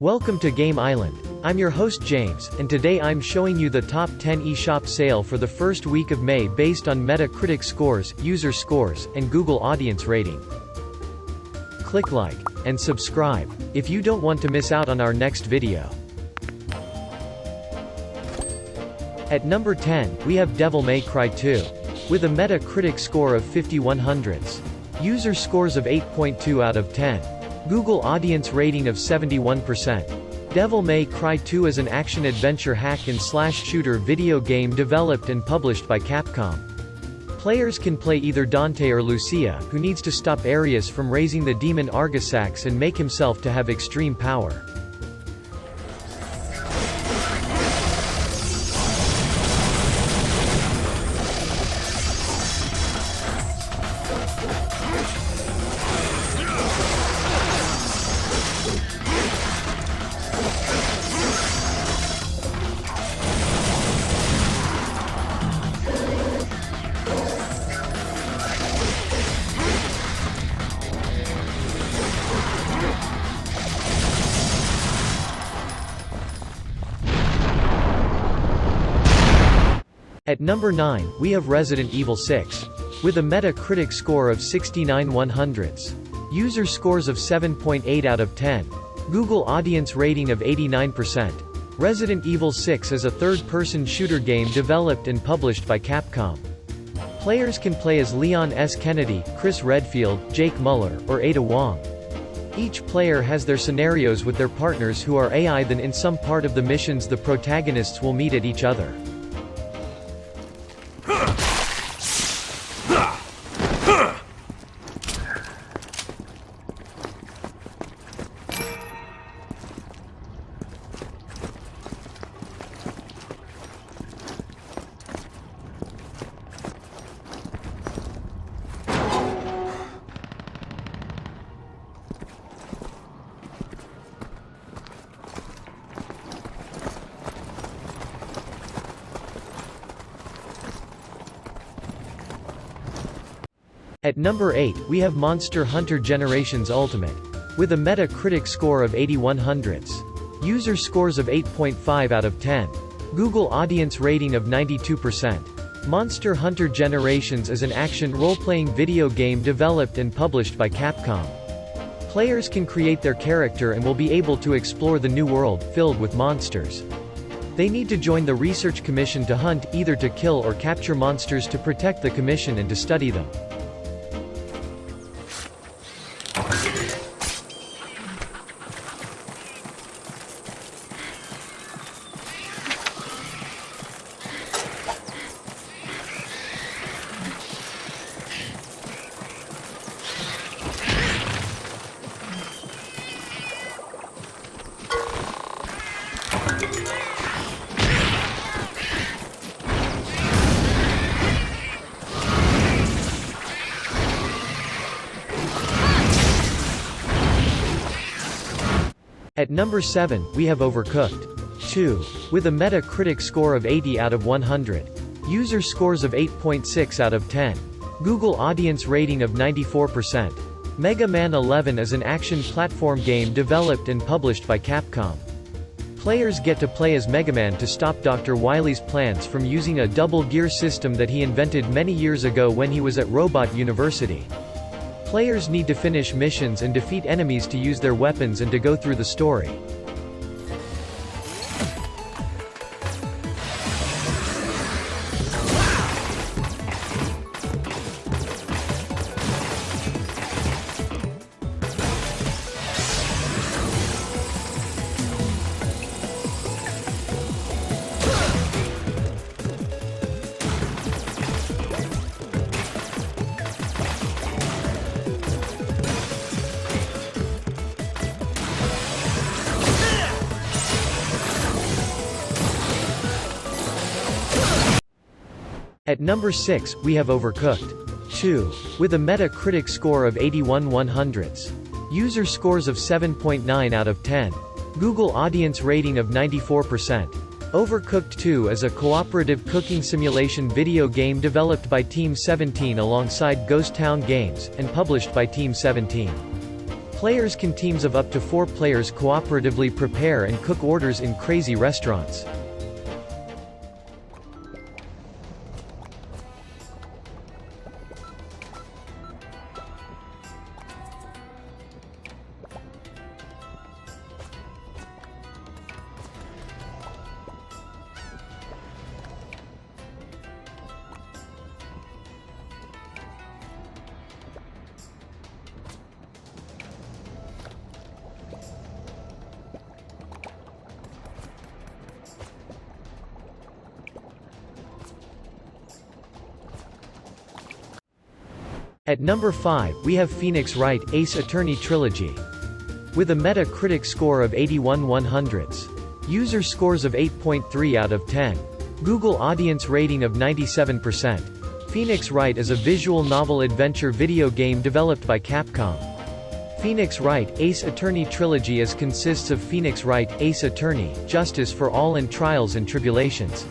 Welcome to Game Island. I'm your host James, and today I'm showing you the top 10 eShop sale for the first week of May based on Metacritic scores, user scores, and Google audience rating. Click like and subscribe if you don't want to miss out on our next video. At number 10, we have Devil May Cry 2. With a Metacritic score of 51/100. User scores of 8.2 out of 10. Google audience rating of 71%. Devil May Cry 2 is an action-adventure hack-and-slash shooter video game developed and published by Capcom. Players can play either Dante or Lucia, who needs to stop Arius from raising the demon Argisax and make himself to have extreme power. At number 9, we have Resident Evil 6. With a Metacritic score of 69/100. User scores of 7.8 out of 10. Google audience rating of 89%. Resident Evil 6 is a third-person shooter game developed and published by Capcom. Players can play as Leon S. Kennedy, Chris Redfield, Jake Muller, or Ada Wong. Each player has their scenarios with their partners who are AI. Then in some part of the missions the protagonists will meet at each other. At number 8, we have Monster Hunter Generations Ultimate. With a Metacritic score of 81/100. User scores of 8.5 out of 10. Google audience rating of 92%. Monster Hunter Generations is an action role-playing video game developed and published by Capcom. Players can create their character and will be able to explore the new world, filled with monsters. They need to join the research commission to hunt, either to kill or capture monsters to protect the commission and to study them. At number 7, we have Overcooked 2. With a Metacritic score of 80 out of 100. User scores of 8.6 out of 10. Google audience rating of 94%. Mega Man 11 is an action platform game developed and published by Capcom. Players get to play as Mega Man to stop Dr. Wily's plans from using a double gear system that he invented many years ago when he was at Robot University. Players need to finish missions and defeat enemies to use their weapons and to go through the story. At number 6, we have Overcooked 2. With a Metacritic score of 81/100. User scores of 7.9 out of 10. Google audience rating of 94%. Overcooked 2 is a cooperative cooking simulation video game developed by Team 17 alongside Ghost Town Games, and published by Team 17. Players can teams of up to 4 players cooperatively prepare and cook orders in crazy restaurants. At number 5, we have Phoenix Wright Ace Attorney Trilogy. With a Metacritic score of 81/100. User scores of 8.3 out of 10. Google audience rating of 97%. Phoenix Wright is a visual novel adventure video game developed by Capcom. Phoenix Wright Ace Attorney Trilogy consists of Phoenix Wright Ace Attorney, Justice for All and Trials and Tribulations.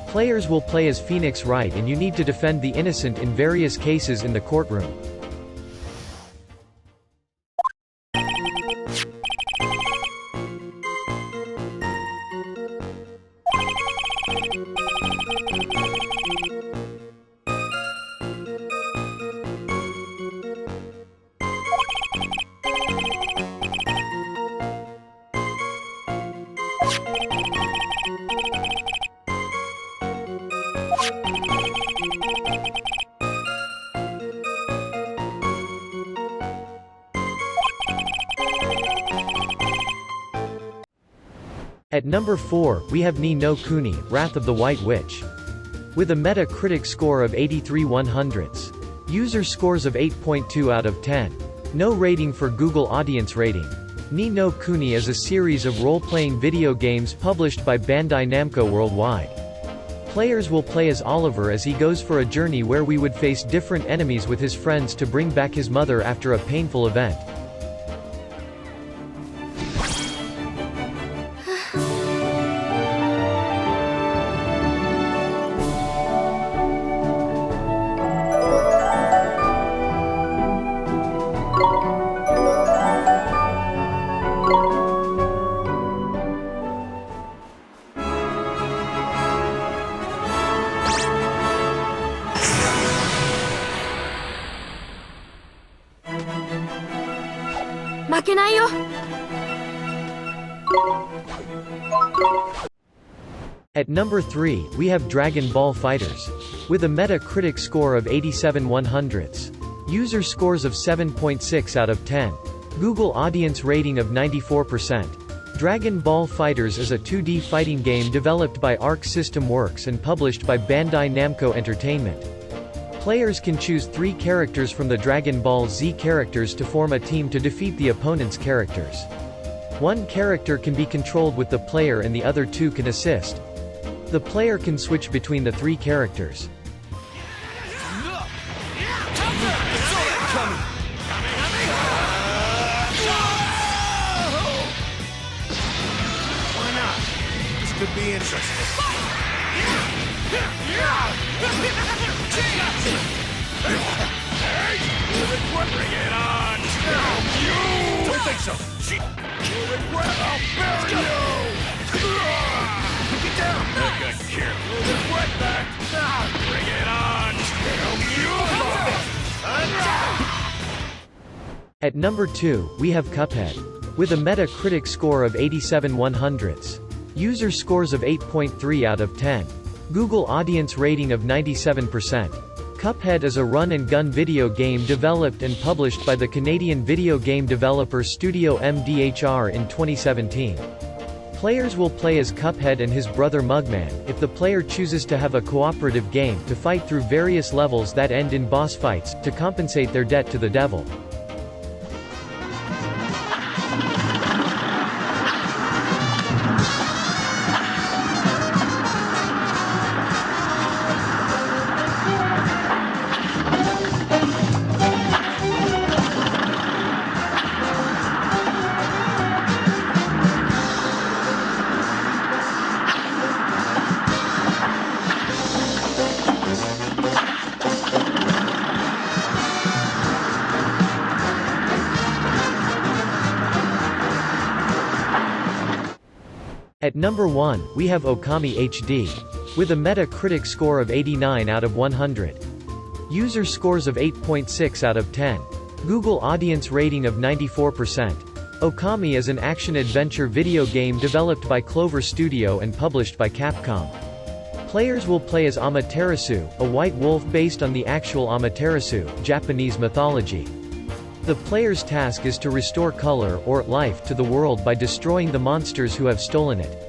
Players will play as Phoenix Wright and you need to defend the innocent in various cases in the courtroom. At number 4, we have Ni no Kuni, Wrath of the White Witch. With a Metacritic score of 83/100. User scores of 8.2 out of 10. No rating for Google audience rating. Ni no Kuni is a series of role-playing video games published by Bandai Namco worldwide. Players will play as Oliver as he goes for a journey where we would face different enemies with his friends to bring back his mother after a painful event. At number 3, we have Dragon Ball FIGHTERZ. With a Metacritic score of 87/100. User scores of 7.6 out of 10. Google audience rating of 94%. Dragon Ball FIGHTERZ is a 2D fighting game developed by Arc System Works and published by Bandai Namco Entertainment. Players can choose 3 characters from the Dragon Ball Z characters to form a team to defeat the opponent's characters. One character can be controlled with the player and the other 2 can assist. The player can switch between the 3 characters. Why not? This could be interesting. Bring it on! You! Don't think so! You'll regret, I'll bury you! Get down! Look at here! You'll regret that! Bring it on! At number 2, we have Cuphead. With a Metacritic score of 87/100. User scores of 8.3 out of 10. Google audience rating of 97%. Cuphead is a run-and-gun video game developed and published by the Canadian video game developer Studio MDHR in 2017. Players will play as Cuphead and his brother Mugman, if the player chooses to have a cooperative game to fight through various levels that end in boss fights, to compensate their debt to the devil. At number 1, we have OKAMI HD. With a Metacritic score of 89 out of 100. User scores of 8.6 out of 10. Google audience rating of 94%. OKAMI is an action-adventure video game developed by Clover Studio and published by Capcom. Players will play as Amaterasu, a white wolf based on the actual Amaterasu, Japanese mythology. The player's task is to restore color, or life, to the world by destroying the monsters who have stolen it.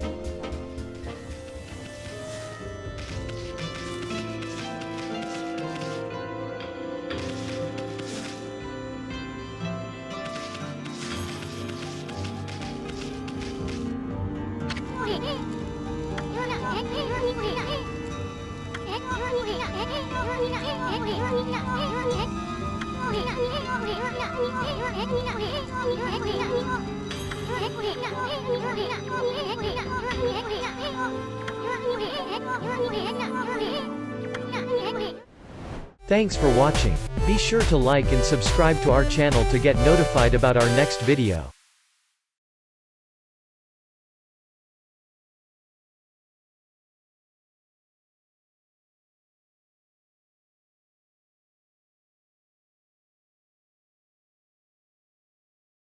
Thanks for watching. Be sure to like and subscribe to our channel to get notified about our next video.